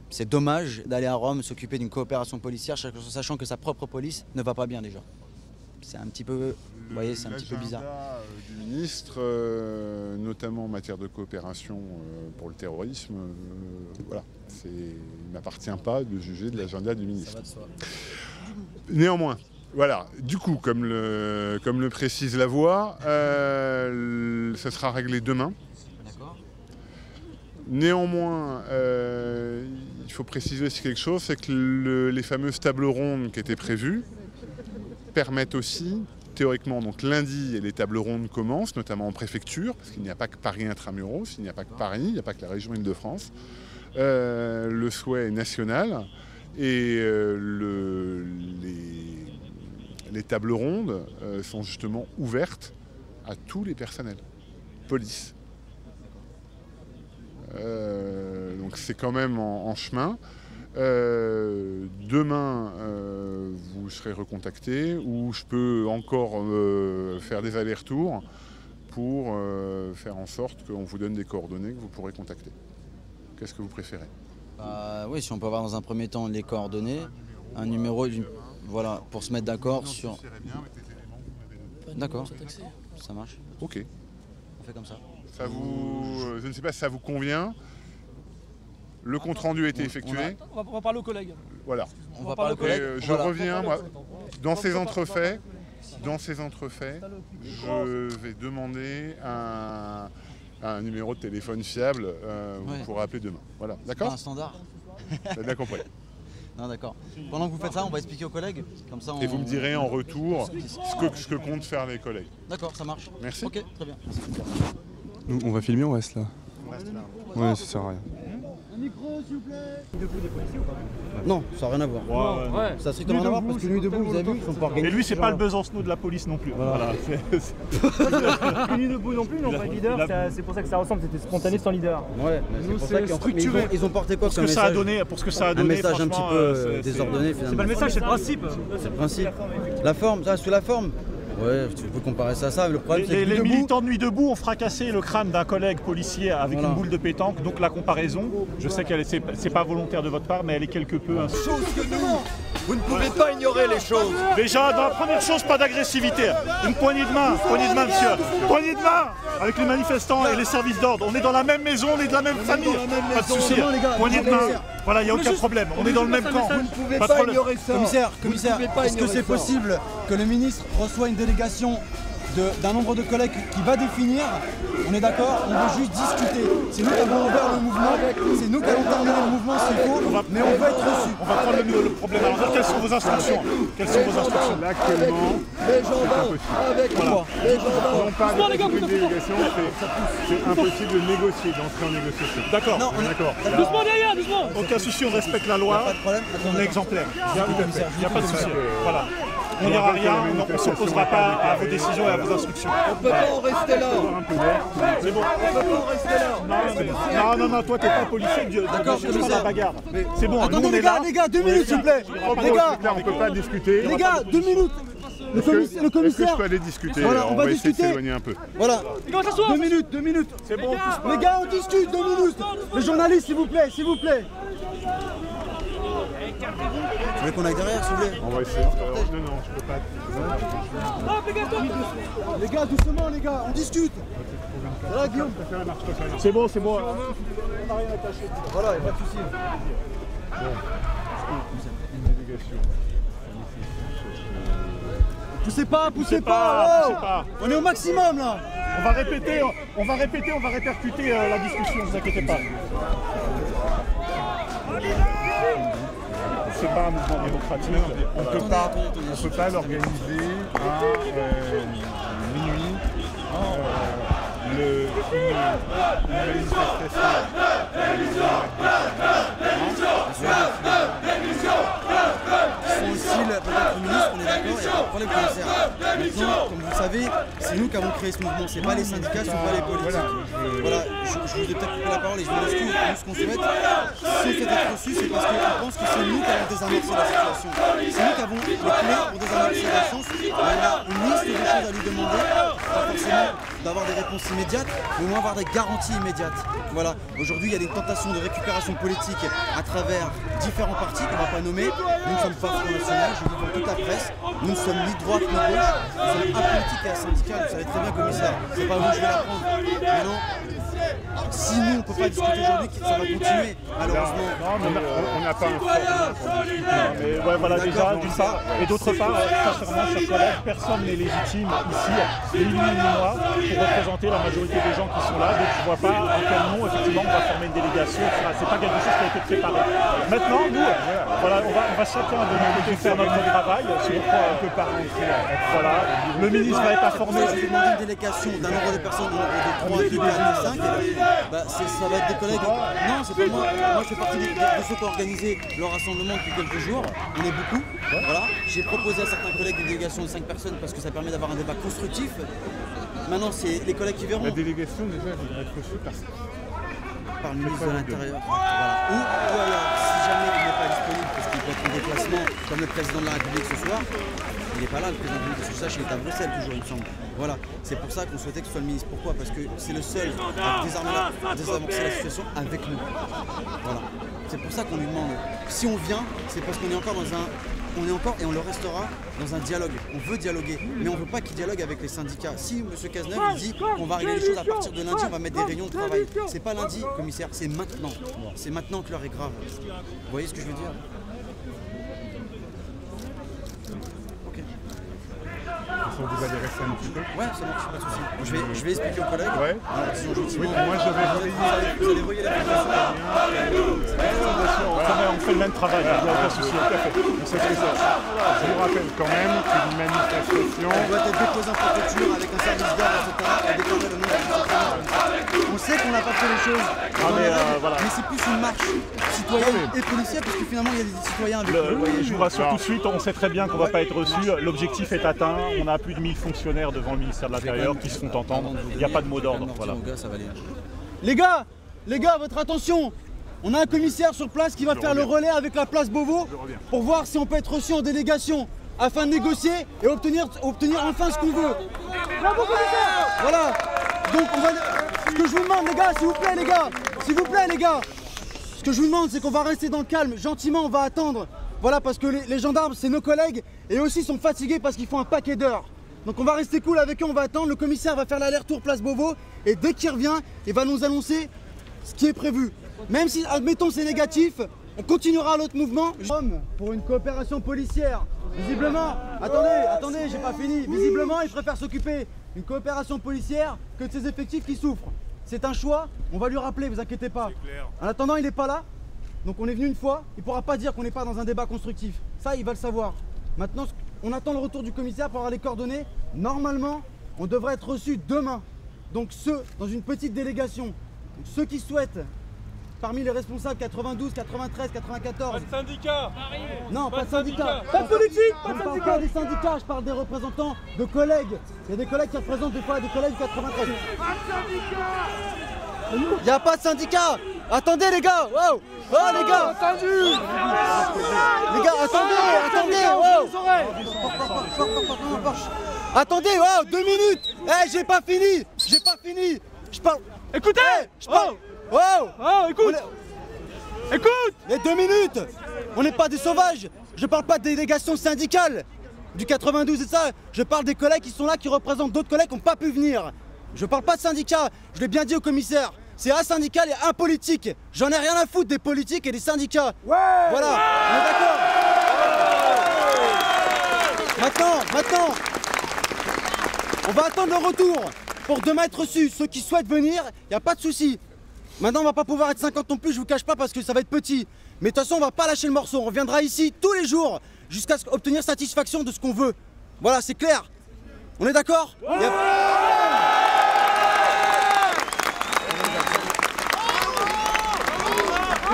c'est dommage d'aller à Rome s'occuper d'une coopération policière sachant que sa propre police ne va pas bien déjà. C'est un petit peu, vous voyez, c'est un petit peu bizarre. Du ministre, notamment en matière de coopération pour le terrorisme, voilà, il ne m'appartient pas de juger de l'agenda du ministre. Ça va de soi. Néanmoins, voilà, du coup, comme le précise la voix, ça sera réglé demain. Néanmoins, il faut préciser aussi quelque chose, c'est que les fameuses tables rondes qui étaient prévues permettent aussi, théoriquement, donc lundi, les tables rondes commencent, notamment en préfecture, parce qu'il n'y a pas que Paris intramuros, il n'y a pas que Paris, il n'y a pas que la région Île-de-France. Le souhait est national et les tables rondes sont justement ouvertes à tous les personnels, police. Donc c'est quand même en chemin. Demain, vous serez recontacté ou je peux encore faire des allers-retours pour faire en sorte qu'on vous donne des coordonnées que vous pourrez contacter. Qu'est-ce que vous préférez? Oui, si on peut avoir dans un premier temps les coordonnées, un numéro, voilà, pour se mettre d'accord sur... D'accord, ça marche. Ok. On fait comme ça. Je ne sais pas si ça vous convient. Le compte-rendu a été effectué. On va parler aux collègues. Voilà. On va parler aux collègues. Je reviens, moi, dans ces entrefaits, je vais demander un numéro de téléphone fiable. Vous pourrez appeler demain. Voilà, d'accord? Un standard. T'as bien compris. Non, d'accord. Pendant que vous faites ça, on va expliquer aux collègues. Comme ça, Et vous me direz en retour ce que comptent faire les collègues. D'accord, ça marche. Merci. Ok, très bien. Nous, on va filmer, on reste là. Ouais, ça sert à rien. Un micro, s'il vous plaît. Debout des policiers ou pas? Non, ça n'a rien à voir. Ouais. Ça a strictement rien à voir parce que Nuit debout, vous avez vu, ils sont pas organisés. Et lui, c'est pas le Besancenot de la police non plus. Voilà. Nuit debout non plus, non pas de leader. C'est pour ça que ça ressemble, c'était spontané sans leader. Ouais, c'est pour ça structuré. Ils ont porté quoi comme message pour ce que ça a donné, un message un petit peu désordonné finalement. C'est pas le message, c'est le principe. C'est le principe. La forme, ça, sous la forme. Ouais, tu peux comparer ça à ça. Le problème, c'est que les militants de Nuit debout ont fracassé le crâne d'un collègue policier avec une boule de pétanque. Donc la comparaison, je sais que c'est pas volontaire de votre part, mais elle est quelque peu... Chose que nous, vous ne pouvez pas ignorer les choses. Déjà, dans la première chose, pas d'agressivité. Une poignée de main, monsieur. Poignée de main avec les manifestants et les services d'ordre. On est dans la même maison, on est de la même famille. Pas de souci. Poignée de main. Voilà, il n'y a aucun problème. On est dans le même camp. Vous ne pouvez pas ignorer ça. Commissaire, est-ce que c'est possible que le ministre reçoit une délégation d'un nombre de collègues qui va définir? On est d'accord, on veut juste discuter. C'est nous qui avons ouvert le mouvement, c'est nous qui allons terminer le mouvement s'il faut, mais on veut être reçus. On va prendre le problème. Alors, quelles sont vos instructions? Là, actuellement, les gendarmes avec moi. Les gendarmes. non pas avec une délégation, c'est impossible de négocier, d'entrer en négociation. D'accord. D'accord. Doucement derrière, doucement. Aucun souci, on respecte la loi. Pas de problème. On est exemplaire. Il n'y a pas de souci. Voilà. On n'ira rien, on ne s'opposera pas à vos décisions et à vos instructions. On ne peut pas en rester là. C'est bon. On ne peut pas en rester là. Non, toi t'es pas policier, d'accord, je suis la bagarre. C'est bon, Attendez les gars, 2 minutes s'il vous plaît. Les gars, on ne peut pas discuter. les gars, 2 minutes. Le Est-ce que commissaire. je peux aller discuter? Voilà, Alors, on va essayer de discuter. s'éloigner un peu. Voilà. 2 minutes. C'est bon, Les gars, on discute, 2 minutes. Les journalistes, s'il vous plaît. Vous voulez qu'on aille derrière, s'il vous plaît? On va essayer. Non, je peux pas. Les gars, doucement, les gars, on discute. Voilà, Guillaume. C'est bon. Voilà, il n'y a pas de souci. Poussez pas. On est au maximum là. On va répéter, on va répercuter la discussion, ne vous inquiétez pas. C'est pas un mouvement démocratique. On ne peut pas l'organiser à minuit. Une Ils sont aussi peut-être le ministre, on est d'accord, il n'y a pas de problème commissaire. Maintenant, comme vous le savez, c'est nous qui avons créé ce mouvement, c'est pas les syndicats, ce sont pas les politiques. Voilà, je vous ai peut-être coupé la parole et je vous excuse, nous ce qu'on souhaite, si on fait être reçu, c'est parce qu'on pense que c'est nous qui avons désamorcé la situation. C'est nous qui avons les clés pour désamorcer la chose. On a chose à lui demander, pas forcément d'avoir des réponses immédiates, mais au moins avoir des garanties immédiates. Voilà, aujourd'hui il y a des tentations de récupération politique à travers différents partis qu'on ne va pas nommer. Nous ne sommes pas Front National, je le dis dans toute la presse, nous ne sommes ni de droite ni de gauche, nous sommes apolitiques et asyndicats, vous savez très bien commissaire, c'est pas vous que je vais l'apprendre. Maintenant, si nous on ne peut pas discuter aujourd'hui, ça va continuer, malheureusement. Non, mais on n'a pas un fort. Mais ouais, voilà, déjà, d'une part. Et d'autre part, sincèrement, chers collègues, personne n'est légitime ici, ni lui ni moi, pour représenter la majorité des gens qui sont là. Donc je ne vois pas en quel nom, effectivement, on va former une délégation, etc. C'est pas quelque chose qui a été préparé. Maintenant, nous, voilà, on va chacun de notre côté faire notre travail. Sur quoi on ne peut pas rentrer. Voilà. Le ministre va être informé. Si vous demandez une délégation d'un nombre de personnes, d'un nombre de 3, 2, 4, 5, bah, ça va être des collègues. Non, c'est pas moi. Moi, je fais partie de ceux qui ont organisé le rassemblement depuis quelques jours. On est beaucoup. Voilà. J'ai proposé à certains collègues une délégation de 5 personnes parce que ça permet d'avoir un débat constructif. Maintenant, c'est les collègues qui verront. La délégation, déjà, elle va être reçue par le ministre de l'Intérieur. Voilà. Ou alors, si jamais il n'est pas disponible parce qu'il peut être en déplacement, comme le président de la République ce soir, il n'est pas là, le président de la République, que je sache, il est à Bruxelles toujours, il me semble. Voilà, c'est pour ça qu'on souhaitait que ce soit le ministre. Pourquoi? Parce que c'est le seul à désamorcer la situation avec nous. Voilà. C'est pour ça qu'on lui demande. Si on vient, c'est parce qu'on est encore dans un... On est encore, et on le restera, dans un dialogue. On veut dialoguer, mais on ne veut pas qu'il dialogue avec les syndicats. Si M. Cazeneuve dit qu'on va régler les choses à partir de lundi, on va mettre des réunions de travail. C'est pas lundi, commissaire, c'est maintenant. C'est maintenant que l'heure est grave. Vous voyez ce que je veux dire? Vous allez rester un petit peu? Ouais, ça marche, pas de souci. Je vais expliquer aux collègues. Ouais. Alors, disons gentiment. Oui, moi je vais vous allez voyer la on fait le même travail, il n'y a aucun souci. C'est ça. Je vous rappelle quand même qu'une manifestation. On doit être déposé en préfecture avec un service d'ordre, etc. et déclarer le nom de. On sait qu'on n'a pas fait les choses. Mais c'est plus une marche citoyenne et policière parce que finalement il y a des citoyens avec nous. Je vous rassure tout de suite, on sait très bien qu'on ne va pas être reçu. L'objectif est atteint. On a plus de 1000 fonctionnaires devant le ministère de l'Intérieur qui se font entendre. Il n'y a pas de mot d'ordre. Voilà. Les gars, votre attention! On a un commissaire sur place qui va faire le relais avec la place Beauvau pour voir si on peut être reçu en délégation afin de négocier et obtenir enfin ce qu'on veut. Voilà. Donc ce que je vous demande les gars, s'il vous plaît les gars, ce que je vous demande c'est qu'on va rester dans le calme, gentiment on va attendre. Voilà, parce que les gendarmes c'est nos collègues et aussi sont fatigués parce qu'ils font un paquet d'heures. Donc on va rester cool avec eux, on va attendre, le commissaire va faire l'aller-retour place Beauvau et dès qu'il revient, il va nous annoncer ce qui est prévu. Même si, admettons, c'est négatif, on continuera l'autre mouvement. Pour une coopération policière, visiblement, attendez, j'ai pas fini. Visiblement, il préfère s'occuper d'une coopération policière que de ses effectifs qui souffrent. C'est un choix, on va lui rappeler, vous inquiétez pas. En attendant, il n'est pas là, donc on est venu une fois, il pourra pas dire qu'on n'est pas dans un débat constructif. Ça, il va le savoir. Maintenant, on attend le retour du commissaire pour avoir les coordonnées. Normalement, on devrait être reçu demain. Donc dans une petite délégation. Donc, ceux qui souhaitent, parmi les responsables 92, 93, 94... Pas de syndicat! Non, pas de syndicat! Pas de politique! Je ne parle pas des syndicats, je parle des représentants de collègues. Il y a des collègues qui représentent des fois des collègues 93. Pas de syndicat! Il n'y a pas de syndicat! Attendez les gars! Wow! Oh les gars! Les gars, attendez! Wow! Attendez, wow, 2 minutes! Eh, j'ai pas fini! Je parle... Écoutez! Je parle... Wow! Écoute! Écoute! Les 2 minutes! On n'est pas des sauvages! Je parle pas de délégation syndicale du 92 et ça, je parle des collègues qui sont là, qui représentent d'autres collègues qui n'ont pas pu venir. Je parle pas de syndicats, je l'ai bien dit au commissaire. C'est asyndical et apolitique. J'en ai rien à foutre des politiques et des syndicats. Ouais, voilà, on est d'accord. Maintenant, on va attendre le retour pour demain être reçus. Ceux qui souhaitent venir, il n'y a pas de souci. Maintenant, on va pas pouvoir être 50 non plus, je vous cache pas, parce que ça va être petit. Mais de toute façon, on va pas lâcher le morceau. On reviendra ici tous les jours jusqu'à obtenir satisfaction de ce qu'on veut. Voilà, c'est clair. On est d'accord? Les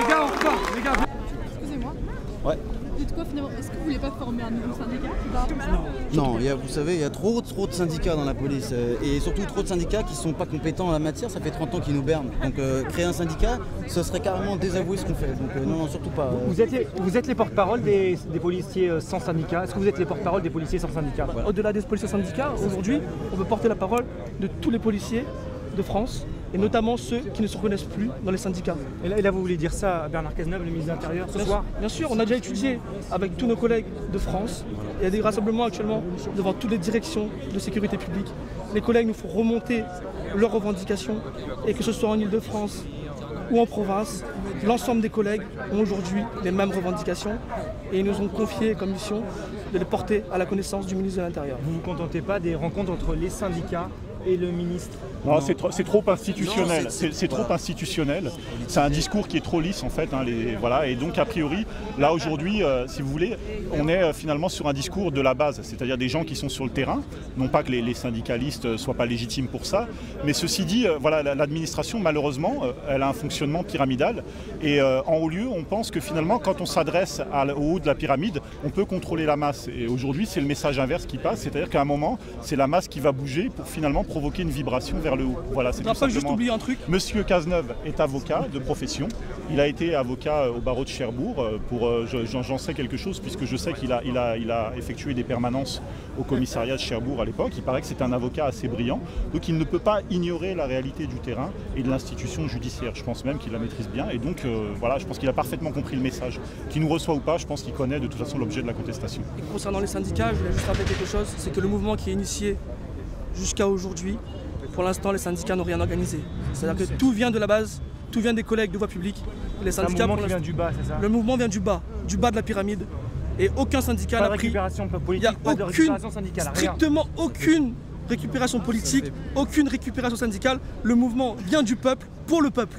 gars, on repart, les gars. Excusez-moi. Ouais. Dites quoi finalement? Est-ce que vous voulez pas former un nouveau syndicat? Non, vous savez, il y a trop de syndicats dans la police et surtout trop de syndicats qui ne sont pas compétents en la matière. Ça fait 30 ans qu'ils nous bernent. Donc créer un syndicat, ce serait carrément désavouer ce qu'on fait. Donc non, surtout pas. Vous êtes les porte-parole des policiers sans syndicat. Est-ce que vous êtes les porte-parole des policiers sans syndicat? Voilà. Au-delà des policiers syndicats, aujourd'hui, on veut porter la parole de tous les policiers de France, et notamment ceux qui ne se reconnaissent plus dans les syndicats. Et là, vous voulez dire ça à Bernard Cazeneuve, le ministre de l'Intérieur, ce soir? Bien sûr, on a déjà étudié avec tous nos collègues de France. Il y a des rassemblements actuellement devant toutes les directions de sécurité publique. Les collègues nous font remonter leurs revendications, et que ce soit en Ile-de-France ou en province, l'ensemble des collègues ont aujourd'hui les mêmes revendications et ils nous ont confié comme mission de les porter à la connaissance du ministre de l'Intérieur. Vous ne vous contentez pas des rencontres entre les syndicats et le ministre? Non, c'est trop institutionnel. C'est trop institutionnel. C'est un discours qui est trop lisse en fait. Voilà. Et donc a priori, là aujourd'hui, si vous voulez, on est finalement sur un discours de la base, c'est-à-dire des gens qui sont sur le terrain. Non pas que les syndicalistes ne soient pas légitimes pour ça, mais ceci dit, voilà, l'administration malheureusement, elle a un fonctionnement pyramidal. Et en haut lieu, on pense que finalement, quand on s'adresse au haut de la pyramide, on peut contrôler la masse. Et aujourd'hui, c'est le message inverse qui passe, c'est-à-dire qu'à un moment, c'est la masse qui va bouger pour finalement provoquer une vibration vers le haut. Voilà, c'est tout simplement. Juste oublier un truc. Monsieur Cazeneuve est avocat de profession. Il a été avocat au barreau de Cherbourg. J'en sais quelque chose puisque je sais qu'il a effectué des permanences au commissariat de Cherbourg à l'époque. Il paraît que c'est un avocat assez brillant. Donc il ne peut pas ignorer la réalité du terrain et de l'institution judiciaire. Je pense même qu'il la maîtrise bien. Et donc voilà, je pense qu'il a parfaitement compris le message. Qu'il nous reçoit ou pas, je pense qu'il connaît de toute façon l'objet de la contestation. Et concernant les syndicats, je voulais juste rappeler quelque chose, c'est que le mouvement qui est initié jusqu'à aujourd'hui, pour l'instant, les syndicats n'ont rien organisé. C'est-à-dire que tout vient de la base, tout vient des collègues de voie publique. Les syndicats, un mouvement qui vient du bas, c'est ça? Le mouvement vient du bas de la pyramide. Et aucun syndicat n'a pris... récupération politique, il n'y a récupération syndicale, strictement aucune récupération politique, aucune récupération syndicale. Le mouvement vient du peuple, pour le peuple.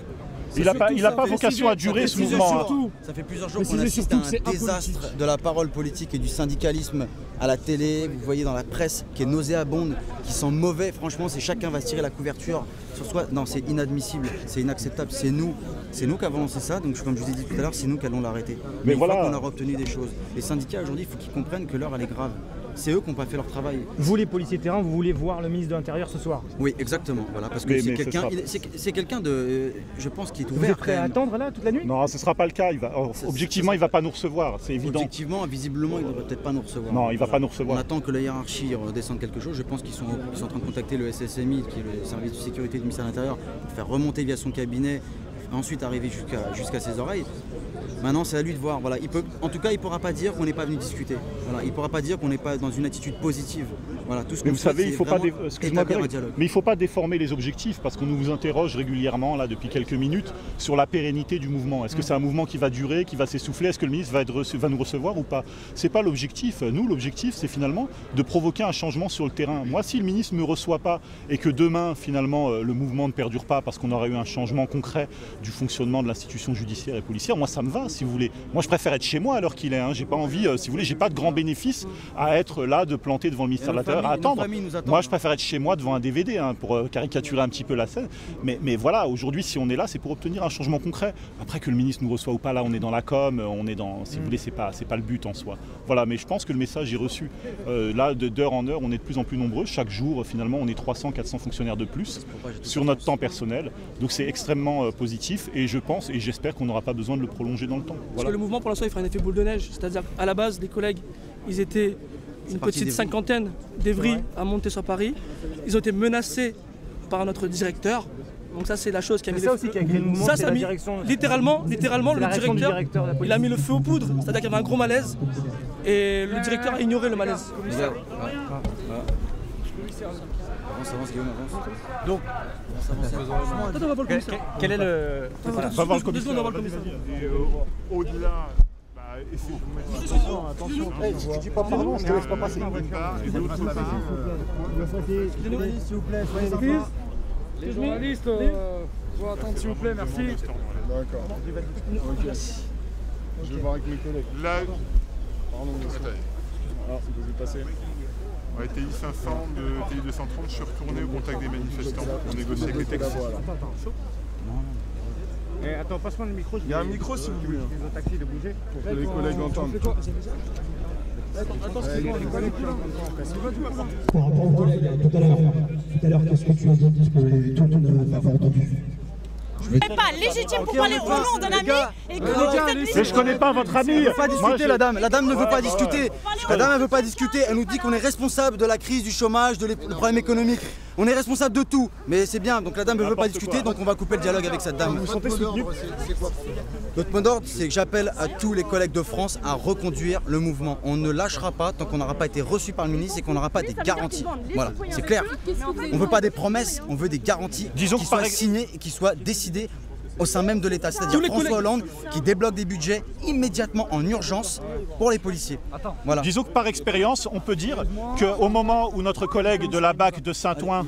Il n'a pas vocation à durer ce mouvement. Ça fait plusieurs jours qu'on assiste à un désastre de la parole politique et du syndicalisme à la télé. Vous voyez dans la presse qui est nauséabonde, qui sent mauvais. Franchement, chacun va se tirer la couverture sur soi. Non, c'est inadmissible, c'est inacceptable. C'est nous qui avons lancé ça. Donc, comme je vous ai dit tout à l'heure, c'est nous qui allons l'arrêter. Mais voilà, qu'on aura obtenu des choses. Les syndicats aujourd'hui, il faut qu'ils comprennent que l'heure elle est grave. C'est eux qui n'ont pas fait leur travail. Vous, les policiers de terrain, vous voulez voir le ministre de l'Intérieur ce soir? Oui, exactement. Voilà, parce que c'est quelqu'un de, je pense, qui est ouvert. Vous êtes prêt à attendre là toute la nuit? Non, ce ne sera pas le cas. Objectivement, il ne va pas nous recevoir, c'est évident. Objectivement, visiblement, il ne devrait peut-être pas nous recevoir. Non, il ne va pas nous recevoir. On attend que la hiérarchie redescende quelque chose. Je pense qu'ils sont en train de contacter le SSMI, qui est le service de sécurité du ministère de l'Intérieur, pour faire remonter via son cabinet, ensuite arriver jusqu'à ses oreilles. Maintenant, c'est à lui de voir. Voilà, en tout cas, il ne pourra pas dire qu'on n'est pas venu discuter. Voilà, il ne pourra pas dire qu'on n'est pas dans une attitude positive. Voilà, tout ce que vous savez, il ne faut pas déformer les objectifs parce qu'on nous interroge régulièrement là depuis quelques minutes sur la pérennité du mouvement. Est-ce que c'est un mouvement qui va durer, qui va s'essouffler? Est-ce que le ministre va nous recevoir ou pas? C'est pas l'objectif. Nous, l'objectif, c'est finalement de provoquer un changement sur le terrain. Moi, si le ministre ne me reçoit pas et que demain, finalement, le mouvement ne perdure pas parce qu'on aura eu un changement concret du fonctionnement de l'institution judiciaire et policière, moi, ça me va. Si vous voulez. Moi, je préfère être chez moi à l'heure qu'il est. J'ai pas envie, si vous voulez, j'ai pas de grand bénéfice à être là, de planter devant le ministère de l'Intérieur, à attendre. Moi, je préfère être chez moi devant un DVD pour caricaturer un petit peu la scène. Mais voilà, aujourd'hui, si on est là, c'est pour obtenir un changement concret. Après que le ministre nous reçoit ou pas, là, on est dans la com, on est dans, si vous voulez, c'est pas le but en soi. Voilà, mais je pense que le message est reçu. Là, d'heure en heure, on est de plus en plus nombreux. Chaque jour, finalement, on est 300, 400 fonctionnaires de plus sur notre temps personnel. Donc, c'est extrêmement positif et je pense et j'espère qu'on n'aura pas besoin de le prolonger dans le temps. Voilà. Parce que le mouvement, pour l'instant, il fera un effet boule de neige. C'est-à-dire qu'à la base, les collègues, ils étaient une petite cinquantaine d'Evry à monter sur Paris. Ils ont été menacés par notre directeur. Donc ça, c'est la chose qui a mis le feu. Ça, ça a mis littéralement le directeur, il a mis le feu aux poudres. C'est-à-dire qu'il y avait un gros malaise et le directeur a ignoré le malaise. Avance, Guillaume, avance. Donc, on va voir le commissaire. Quel est le... On va voir le commissaire. Au-delà... Attention, je dis pas pardon, je te laisse pas passer. S'il vous plaît, les journalistes, faut attendre s'il vous plaît, merci. D'accord. Ok. Je vais voir avec mes collègues. Là, pardon, alors, c'est quoi passé? Ouais, TI 500 de TI 230, je suis retourné au contact des manifestants pour négocier avec les taxis. Attends, passe-moi le micro. Il y a un micro si vous voulez. Les taxis de bouger pour que les collègues entendent. Par rapport aux collègues, tout à l'heure, qu'est-ce que tu as dit? Parce que tout le monde n'a pas entendu. C'est pas légitime pour parler au nom d'un ami et que mais je connais pas votre ami. Elle ne veut pas discuter, la dame. La dame ne veut pas discuter. La dame ne veut pas discuter. Elle nous dit qu'on est responsable de la crise du chômage, des problèmes économiques. On est responsable de tout. Mais c'est bien. Donc la dame ne veut pas discuter. Donc on va couper le dialogue avec cette dame. Vous vous sentez soutenu? Notre mot d'ordre, c'est que j'appelle à tous les collègues de France à reconduire le mouvement. On ne lâchera pas tant qu'on n'aura pas été reçu par le ministre et qu'on n'aura pas des garanties. Voilà, c'est clair. On ne veut pas des promesses, on veut des garanties qui soient signées et qui soient décidées au sein même de l'État. C'est-à-dire François Hollande qui débloque des budgets immédiatement en urgence pour les policiers. Voilà. Disons que par expérience, on peut dire qu'au moment où notre collègue de la BAC de Saint-Ouen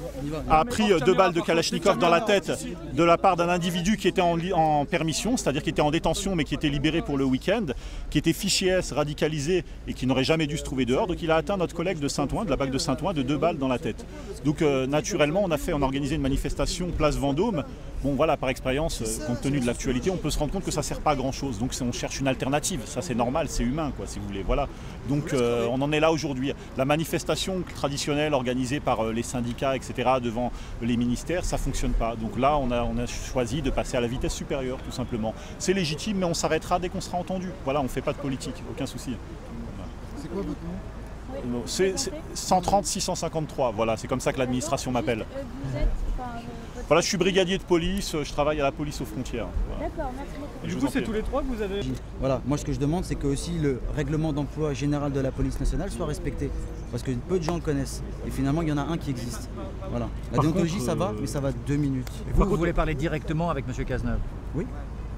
a pris 2 balles de Kalachnikov dans la tête de la part d'un individu qui était en permission, c'est-à-dire qui était en détention mais qui était libéré pour le week-end, qui était fiché S, radicalisé et qui n'aurait jamais dû se trouver dehors, donc il a atteint notre collègue de Saint-Ouen, de la BAC de Saint-Ouen, de 2 balles dans la tête. Donc naturellement, on a organisé une manifestation place Vendôme. Bon voilà, par expérience, compte tenu de l'actualité, on peut se rendre compte que ça ne sert pas à grand chose. Donc on cherche une alternative, ça c'est normal, c'est humain quoi, si vous voulez. Voilà. Donc on en est là aujourd'hui. La manifestation traditionnelle organisée par les syndicats, etc., devant les ministères, ça ne fonctionne pas. Donc là, on a choisi de passer à la vitesse supérieure, tout simplement. C'est légitime, mais on s'arrêtera dès qu'on sera entendu. Voilà, on ne fait pas de politique, aucun souci. Voilà. C'est quoi votre nom? C'est 130 653, voilà, c'est comme ça que l'administration m'appelle. Voilà, je suis brigadier de police, je travaille à la police aux frontières. Voilà. D'accord, merci. Du coup, c'est tous les 3 que vous avez... Voilà, moi ce que je demande, c'est que aussi le règlement d'emploi général de la police nationale soit respecté. Parce que peu de gens le connaissent. Et finalement, il y en a un qui existe. Voilà. La déontologie, ça va, mais ça va 2 minutes. Vous voulez parler directement avec M. Cazeneuve? Oui.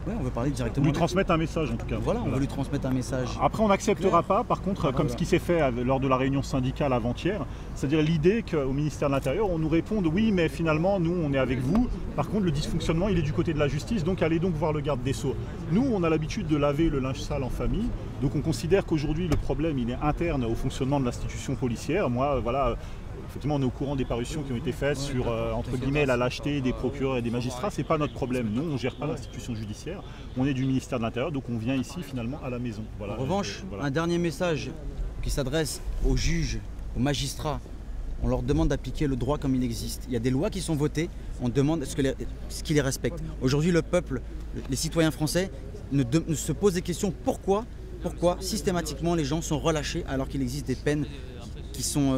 Oui, on veut parler directement. Lui transmettre un message en tout cas. Voilà, on veut lui transmettre un message. Après, on n'acceptera pas, par contre, comme ce qui s'est fait lors de la réunion syndicale avant-hier, c'est-à-dire l'idée qu'au ministère de l'Intérieur, on nous réponde oui, mais finalement, nous, on est avec vous. Par contre, le dysfonctionnement, il est du côté de la justice, donc allez donc voir le garde des Sceaux. Nous, on a l'habitude de laver le linge sale en famille, donc on considère qu'aujourd'hui, le problème, il est interne au fonctionnement de l'institution policière. Moi, voilà. Effectivement, on est au courant des parutions qui ont été faites sur, entre guillemets, la lâcheté des procureurs et des magistrats. Ce n'est pas notre problème. Nous, on ne gère pas l'institution judiciaire. On est du ministère de l'Intérieur, donc on vient ici, finalement, à la maison. Voilà. En revanche, un dernier message qui s'adresse aux juges, aux magistrats. On leur demande d'appliquer le droit comme il existe. Il y a des lois qui sont votées, on demande ce qu'ils les respectent. Aujourd'hui, le peuple, les citoyens français, ne se posent des questions. Pourquoi systématiquement les gens sont relâchés alors qu'il existe des peines qui sont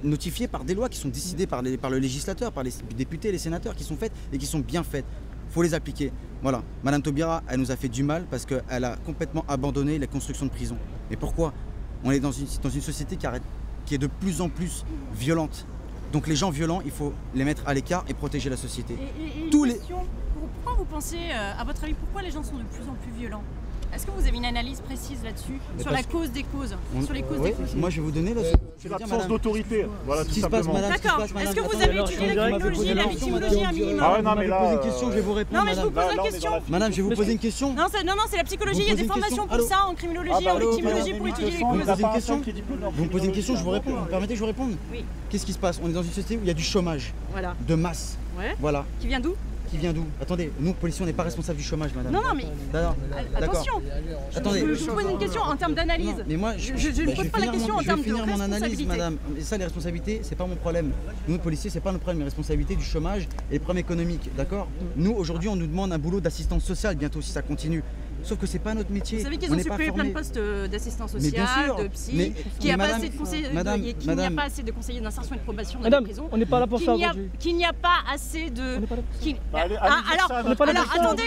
notifiées par des lois qui sont décidées par le législateur, par les députés, les sénateurs, qui sont faites et qui sont bien faites. Il faut les appliquer. Voilà. Madame Taubira, elle nous a fait du mal parce qu'elle a complètement abandonné la construction de prisons. Mais pourquoi? On est dans une société qui est de plus en plus violente. Donc les gens violents, il faut les mettre à l'écart et protéger la société. Pourquoi vous pensez, à votre avis, pourquoi les gens sont de plus en plus violents? Est-ce que vous avez une analyse précise là-dessus, sur la cause des causes, sur les causes des causes? Moi, je vais vous donner l'absence d'autorité. Voilà, tout simplement. D'accord. Est-ce que vous avez étudié la criminologie, la victimologie un minimum? Ah ouais, non, mais là, je vais vous poser une question, je vais vous répondre. Non, mais je vous pose la question. Madame, je vais vous poser une question. Non, c'est la psychologie. Il y a des formations pour ça, en criminologie, en victimologie, pour étudier les causes. Vous me posez une question, je vous réponds. Vous me permettez que je vous réponde? Oui. Qu'est-ce qui se passe? On est dans une société où il y a du chômage, de masse. Voilà. Qui vient d'où? Qui vient d'où? Attendez, nous, policiers, on n'est pas responsables du chômage, madame. Non, mais attention. Attendez. Je vous pose une question en termes d'analyse. Mais moi, je ne pose pas la question en termes de responsabilité. Je vais finir mon analyse, madame. Et ça, les responsabilités, c'est pas mon problème. Nous, policiers, c'est pas notre problème. Les responsabilités du chômage et les problèmes économiques, d'accord? Nous, aujourd'hui, on nous demande un boulot d'assistance sociale bientôt si ça continue. Sauf que c'est pas notre métier. Vous savez qu'ils ont supprimé plein de postes d'assistants sociaux, de psy, qu'il n'y a pas assez de conseillers, qu'il n'y a pas assez de conseillers d'insertion et de probation dans les prisons. On n'est pas là pour ça aujourd'hui. Qu'il n'y a pas assez de. Alors, attendez.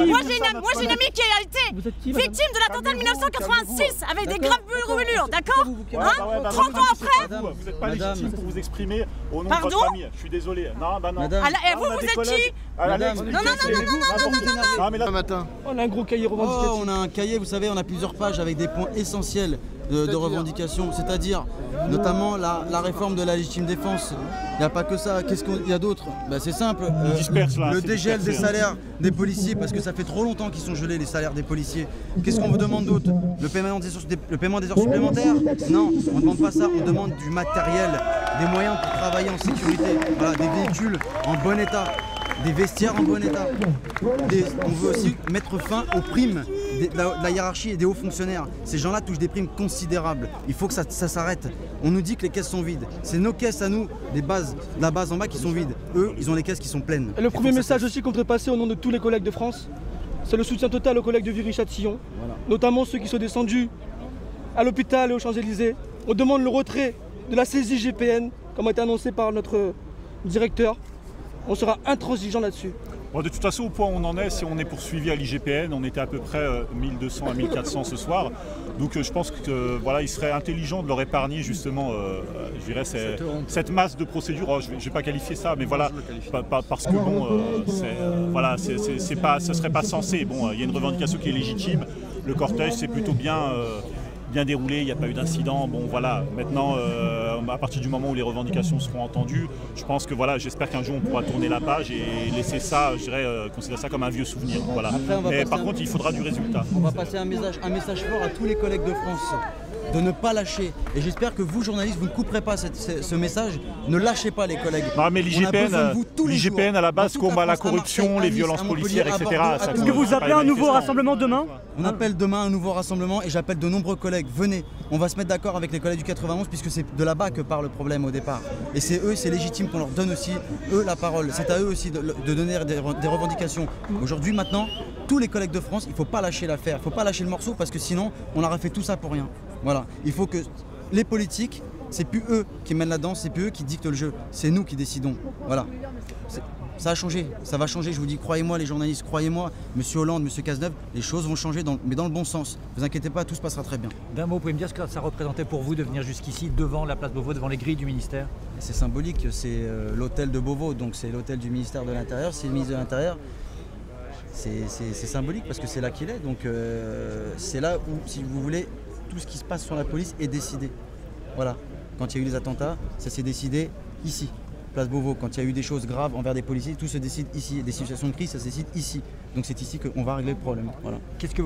Moi j'ai une amie qui a été victime de l'attentat de 1986 avec des graves brûlures, d'accord? 30 ans après. Vous n'êtes pas légitime pour vous exprimer au nom de votre amie. Je suis désolé. Non, bah non. Vous êtes qui? Non, mais là, matin. On a un gros cahier revendicatif. On a un cahier, vous savez, on a plusieurs pages avec des points essentiels de revendications, c'est-à-dire notamment la réforme de la légitime défense. Il n'y a pas que ça, qu'est-ce qu'il y a d'autre? C'est simple, le dégel des salaires des policiers, parce que ça fait trop longtemps qu'ils sont gelés les salaires des policiers. Qu'est-ce qu'on vous demande d'autre? Le paiement des heures supplémentaires? Non, on ne demande pas ça, on demande du matériel, des moyens pour travailler en sécurité, voilà, des véhicules en bon état. des vestiaires en bon état. On veut aussi mettre fin aux primes de la hiérarchie et des hauts fonctionnaires. Ces gens-là touchent des primes considérables. Il faut que ça s'arrête. On nous dit que les caisses sont vides. C'est nos caisses à nous, la base en bas qui sont vides. Eux, ils ont les caisses qui sont pleines. Et le premier message aussi qu'on voudrait passer au nom de tous les collègues de France, c'est le soutien total aux collègues de Viry-Châtillon, notamment ceux qui sont descendus à l'hôpital et aux Champs-Élysées. On demande le retrait de la saisie GPN, comme a été annoncé par notre directeur. On sera intransigeant là-dessus. Bon, de toute façon, au point où on en est, si on est poursuivi à l'IGPN, on était à peu près 1200 à 1400 ce soir. Donc je pense que voilà, il serait intelligent de leur épargner justement, je dirais, cette masse de procédures. Oh, je ne vais pas qualifier ça, mais voilà, parce que bon, voilà, ce serait pas censé. Bon, il y a une revendication qui est légitime. Le cortège, c'est plutôt bien déroulé, il n'y a pas eu d'incident. Bon voilà, maintenant à partir du moment où les revendications seront entendues, je pense que voilà, j'espère qu'un jour on pourra tourner la page et laisser ça, je dirais, considérer ça comme un vieux souvenir. Voilà. Mais par contre, il faudra du résultat. On va passer un message fort à tous les collègues de France de ne pas lâcher. Et j'espère que vous, journalistes, vous ne couperez pas ce message. Ne lâchez pas les collègues. Non, mais l'IGPN à la base combat la corruption, les violences policières, etc. Est-ce que vous appelez un nouveau rassemblement demain? On appelle demain un nouveau rassemblement et j'appelle de nombreux collègues. Venez, on va se mettre d'accord avec les collègues du 91 puisque c'est de là-bas que part le problème au départ. Et c'est eux, c'est légitime qu'on leur donne aussi, eux, la parole. C'est à eux aussi de donner des revendications. Aujourd'hui, maintenant, tous les collègues de France, il ne faut pas lâcher l'affaire, il ne faut pas lâcher le morceau parce que sinon, on aura fait tout ça pour rien. Voilà, il faut que les politiques, c'est plus eux qui mènent la danse, c'est plus eux qui dictent le jeu, c'est nous qui décidons. Voilà, ça a changé, ça va changer, je vous dis, croyez-moi les journalistes, croyez-moi, Monsieur Hollande, Monsieur Cazeneuve, les choses vont changer, mais dans le bon sens. Ne vous inquiétez pas, tout se passera très bien. D'un mot, vous pouvez me dire ce que ça représentait pour vous de venir jusqu'ici, devant la place Beauvau, devant les grilles du ministère? C'est symbolique, c'est l'hôtel de Beauvau, donc c'est l'hôtel du ministère de l'Intérieur, c'est le ministre de l'Intérieur. C'est symbolique parce que c'est là qu'il est, donc c'est là où, si vous voulez, tout ce qui se passe sur la police est décidé. Voilà, quand il y a eu les attentats, ça s'est décidé ici, place Beauvau. Quand il y a eu des choses graves envers des policiers, tout se décide ici. Des situations de crise, ça se décide ici. Donc c'est ici qu'on va régler le problème. Voilà. Qu'est-ce que